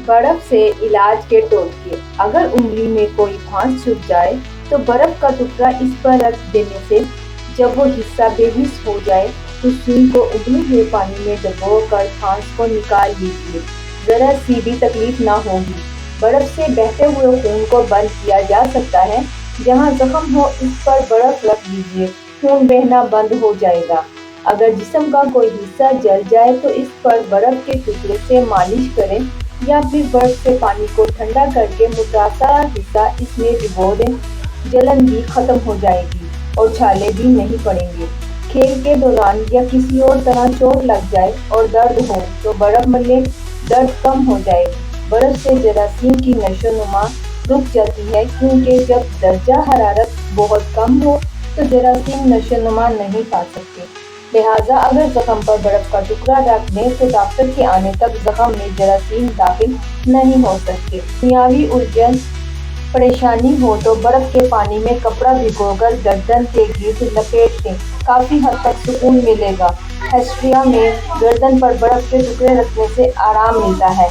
برف سے علاج کے ٹوٹکے۔ اگر انگلی میں کوئی پھانس چھپ جائے تو برف کا ٹکڑا اس پر رکھ دینے سے جب وہ حصہ بے حس ہو جائے تو سوئی کو ابلے ہوئے پانی میں ڈبو کر پھانس کو نکال لیجیے، ذرا سی بھی تکلیف نہ ہوگی۔ برف سے بہتے ہوئے خون کو بند کیا جا سکتا ہے، جہاں زخم ہو اس پر برف رکھ دیجیے، خون بہنا بند ہو جائے گا۔ اگر جسم کا کوئی حصہ جل جائے تو اس پر برف کے ٹکڑے سے مالش کریں یا پھر برف سے پانی کو ٹھنڈا کر کے متاثرہ حصہ اس میں ڈبو دیں، جلن بھی ختم ہو جائے گی اور چھالے بھی نہیں پڑیں گے۔ کھیل کے دوران یا کسی اور طرح چوٹ لگ جائے اور درد ہو تو برف ملیں، درد کم ہو جائے گی۔ برف سے جراثیم کی نشو و نما رک جاتی ہے کیونکہ جب درجہ حرارت بہت کم ہو تو جراثیم نشو و نما نہیں پا سکتے، لہٰذا اگر زخم پر برف کا ٹکڑا رکھ دیں تو ڈاکٹر کے آنے تک زخم میں جراثیم داخل نہیں ہو سکتے۔ کیمیاوی الجھن پریشانی ہو تو برف کے پانی میں کپڑا بھگو کر گردن کے گرد لپیٹ لیں، کافی حد تک سکون ملے گا۔ ہسٹریا میں گردن پر برف کے ٹکڑے رکھنے سے آرام ملتا ہے۔